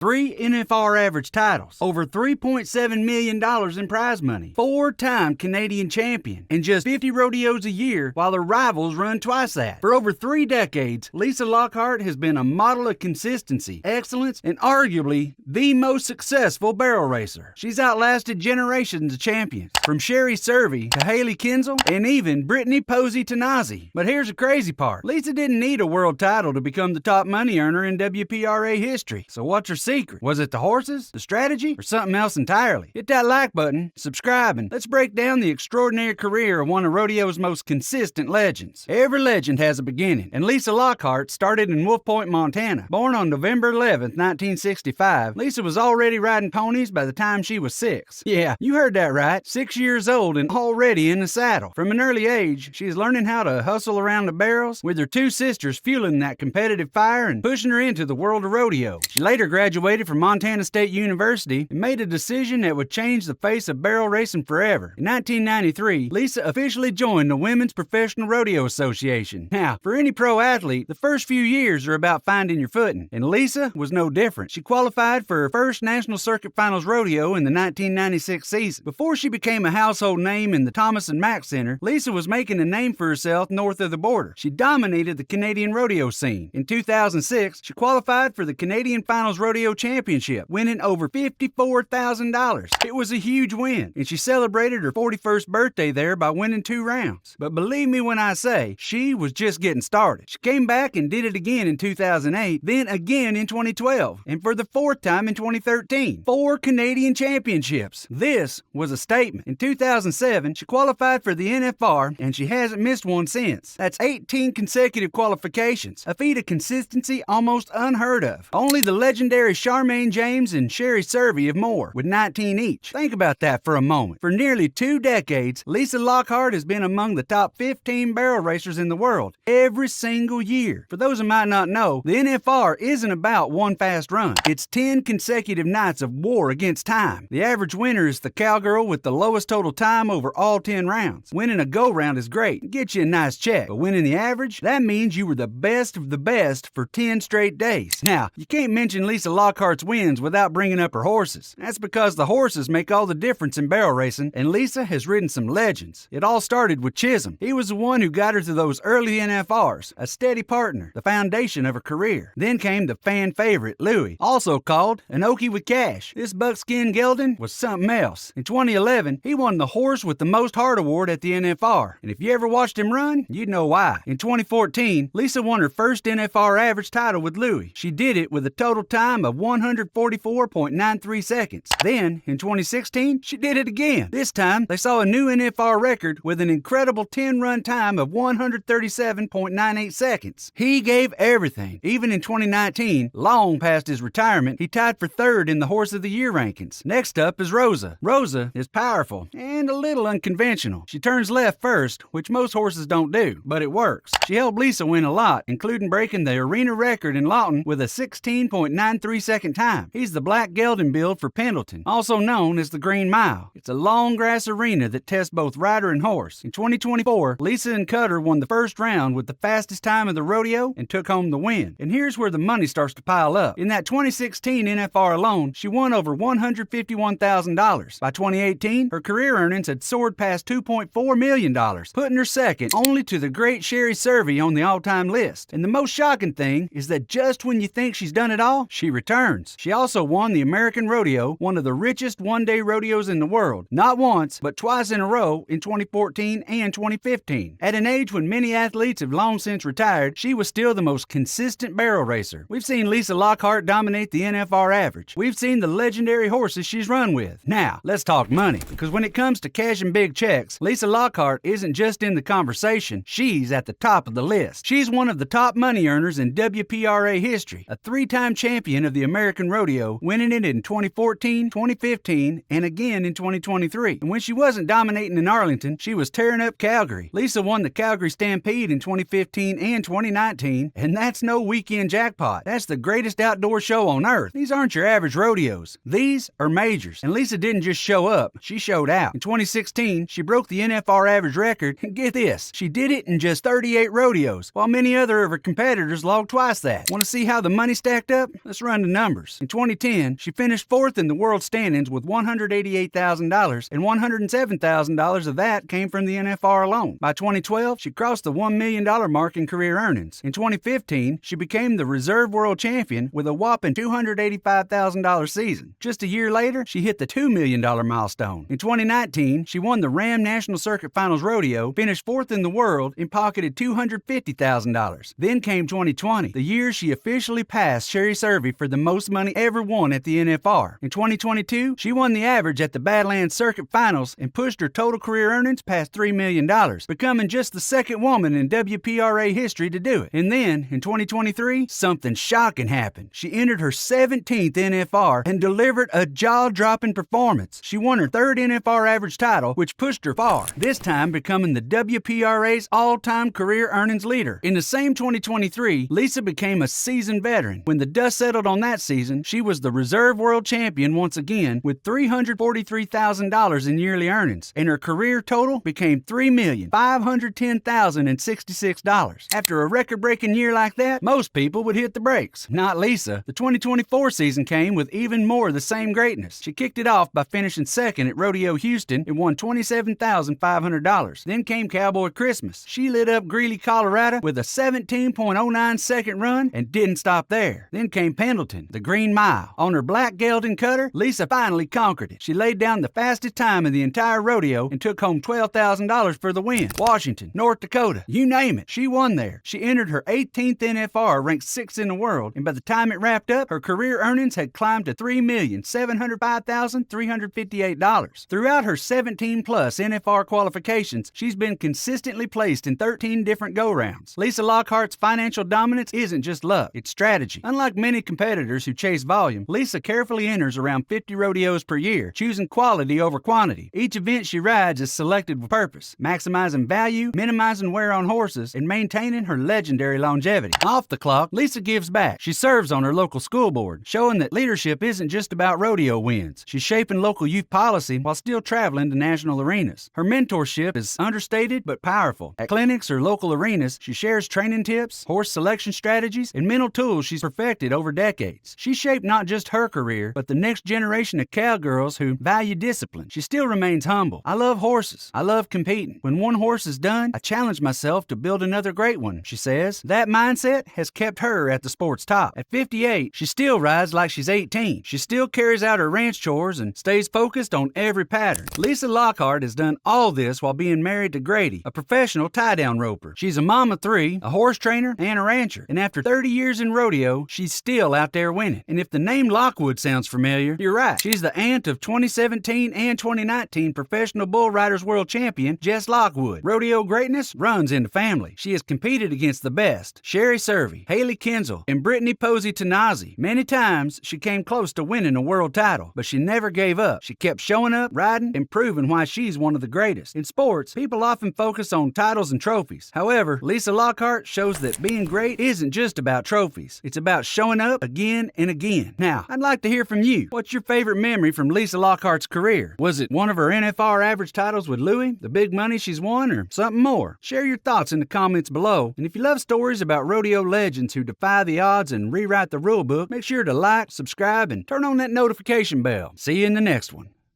3 NFR average titles, over $3.7 million in prize money, 4-time Canadian champion, and just 50 rodeos a year while her rivals run twice that. For over 3 decades, Lisa Lockhart has been a model of consistency, excellence, and arguably the most successful barrel racer. She's outlasted generations of champions, from Sherry Cervi to Haley Kinzel, and even Brittany Posey Tenazi. But here's the crazy part. Lisa didn't need a world title to become the top money earner in WPRA history. So what's her secret? Was it the horses, the strategy, or something else entirely? Hit that like button, subscribe, and let's break down the extraordinary career of one of rodeo's most consistent legends. Every legend has a beginning, and Lisa Lockhart started in Wolf Point, Montana. Born on November 11th, 1965, Lisa was already riding ponies by the time she was 6. Yeah, you heard that right. 6 years old and already in the saddle. From an early age, she is learning how to hustle around the barrels, with her 2 sisters fueling that competitive fire and pushing her into the world of rodeo. She later graduated from Montana State University and made a decision that would change the face of barrel racing forever. In 1993, Lisa officially joined the Women's Professional Rodeo Association. Now, for any pro athlete, the first few years are about finding your footing, and Lisa was no different. She qualified for her first National Circuit Finals rodeo in the 1996 season. Before she became a household name in the Thomas and Mack Center, Lisa was making a name for herself north of the border. She dominated the Canadian rodeo scene. In 2006, she qualified for the Canadian Finals Rodeo Championship, winning over $54,000. It was a huge win, and she celebrated her 41st birthday there by winning 2 rounds. But believe me when I say, she was just getting started. She came back and did it again in 2008, then again in 2012, and for the 4th time in 2013. 4 Canadian championships. This was a statement. In 2007, she qualified for the NFR, and she hasn't missed one since. That's 18 consecutive qualifications, a feat of consistency almost unheard of. Only the legendary Charmaine James and Sherry Cervi have more, with 19 each. Think about that for a moment. For nearly 2 decades, Lisa Lockhart has been among the top 15 barrel racers in the world every single year. For those who might not know, the NFR isn't about one fast run. It's 10 consecutive nights of war against time. The average winner is the cowgirl with the lowest total time over all 10 rounds. Winning a go-round is great, it gets you a nice check, but winning the average, that means you were the best of the best for 10 straight days. Now, you can't mention Lisa Lockhart's wins without bringing up her horses. That's because the horses make all the difference in barrel racing, and Lisa has ridden some legends. It all started with Chisholm. He was the one who got her to those early NFRs, a steady partner, the foundation of her career. Then came the fan favorite, Louie, also called an Okie with cash. This buckskin gelding was something else. In 2011, he won the Horse with the Most Heart Award at the NFR, and if you ever watched him run, you'd know why. In 2014, Lisa won her first NFR average title with Louie. She did it with a total time of 144.93 seconds. Then, in 2016, she did it again. This time, they saw a new NFR record with an incredible 10-run time of 137.98 seconds. He gave everything. Even in 2019, long past his retirement, he tied for 3rd in the Horse of the Year rankings. Next up is Rosa. Rosa is powerful and a little unconventional. She turns left first, which most horses don't do, but it works. She helped Lisa win a lot, including breaking the arena record in Lawton with a 16.93 second time. He's the black gelding build for Pendleton, also known as the Green Mile. It's a long grass arena that tests both rider and horse. In 2024, Lisa and Cutter won the first round with the fastest time of the rodeo and took home the win. And here's where the money starts to pile up. In that 2016 NFR alone, she won over $151,000. By 2018, her career earnings had soared past $2.4 million, putting her second only to the great Sherry Cervi on the all-time list. And the most shocking thing is that just when you think she's done it all, she returns. She also won the American Rodeo, one of the richest one-day rodeos in the world, not once, but twice in a row in 2014 and 2015. At an age when many athletes have long since retired, she was still the most consistent barrel racer. We've seen Lisa Lockhart dominate the NFR average. We've seen the legendary horses she's run with. Now, let's talk money, because when it comes to cashing big checks, Lisa Lockhart isn't just in the conversation, she's at the top of the list. She's one of the top money earners in WPRA history, a 3-time champion of the American Rodeo, winning it in 2014, 2015, and again in 2023. And when she wasn't dominating in Arlington, she was tearing up Calgary. Lisa won the Calgary Stampede in 2015 and 2019, and that's no weekend jackpot. That's the greatest outdoor show on earth. These aren't your average rodeos. These are majors. And Lisa didn't just show up, she showed out. In 2016, she broke the NFR average record, and get this, she did it in just 38 rodeos, while many other of her competitors logged twice that. Want to see how the money stacked up? Let's run the numbers. In 2010, she finished fourth in the world standings with $188,000, and $107,000 of that came from the NFR alone. By 2012, she crossed the $1 million mark in career earnings. In 2015, she became the reserve world champion with a whopping $285,000 season. Just a year later, she hit the $2 million milestone. In 2019, she won the Ram National Circuit Finals Rodeo, finished fourth in the world, and pocketed $250,000. Then came 2020, the year she officially passed Sherry Cervi for the most money ever won at the NFR. In 2022, she won the average at the Badlands Circuit Finals and pushed her total career earnings past $3 million, becoming just the second woman in WPRA history to do it. And then, in 2023, something shocking happened. She entered her 17th NFR and delivered a jaw-dropping performance. She won her third NFR average title, which pushed her far, this time becoming the WPRA's all-time career earnings leader. In the same 2023, Lisa became a seasoned veteran. When the dust settled on that season, she was the reserve world champion once again with $343,000 in yearly earnings, and her career total became $3,510,066. After a record-breaking year like that, most people would hit the brakes. Not Lisa. The 2024 season came with even more of the same greatness. She kicked it off by finishing second at Rodeo Houston and won $27,500. Then came Cowboy Christmas. She lit up Greeley, Colorado with a 17.09 second run and didn't stop there. Then came Pendleton, the Green Mile. On her black gelding cutter, Lisa finally conquered it. She laid down the fastest time in the entire rodeo and took home $12,000 for the win. Washington, North Dakota, you name it, she won there. She entered her 18th NFR, ranked 6th in the world, and by the time it wrapped up, her career earnings had climbed to $3,705,358. Throughout her 17-plus NFR qualifications, she's been consistently placed in 13 different go-rounds. Lisa Lockhart's financial dominance isn't just luck, it's strategy. Unlike many competitors who chase volume, Lisa carefully enters around 50 rodeos per year, choosing quality over quantity. Each event she rides is selected with purpose, maximizing value, minimizing wear on horses, and maintaining her legendary longevity. Off the clock, Lisa gives back. She serves on her local school board, showing that leadership isn't just about rodeo wins. She's shaping local youth policy while still traveling to national arenas. Her mentorship is understated but powerful. At clinics or local arenas, she shares training tips, horse selection strategies, and mental tools she's perfected over decades. She shaped not just her career, but the next generation of cowgirls who value discipline. She still remains humble. I love horses. I love competing. When one horse is done, I challenge myself to build another great one, she says. That mindset has kept her at the sport's top. At 58, she still rides like she's 18. She still carries out her ranch chores and stays focused on every pattern. Lisa Lockhart has done all this while being married to Grady, a professional tie-down roper. She's a mom of 3, a horse trainer, and a rancher. And after 30 years in rodeo, she's still out there winning. And if the name Lockwood sounds familiar, you're right. She's the aunt of 2017 and 2019 professional bull riders world champion Jess Lockwood. Rodeo greatness runs in the family. She has competed against the best, Sherry Cervi, Haley Kinzel, and Brittany Posey Tanazi. Many times she came close to winning a world title, but she never gave up. She kept showing up, riding, and proving why she's one of the greatest. In sports, people often focus on titles and trophies. However, Lisa Lockhart shows that being great isn't just about trophies. It's about showing up again and again. Now, I'd like to hear from you. What's your favorite memory from Lisa Lockhart's career? Was it one of her NFR average titles with Louie, the big money she's won, or something more? Share your thoughts in the comments below. And if you love stories about rodeo legends who defy the odds and rewrite the rule book, make sure to like, subscribe, and turn on that notification bell. See you in the next one.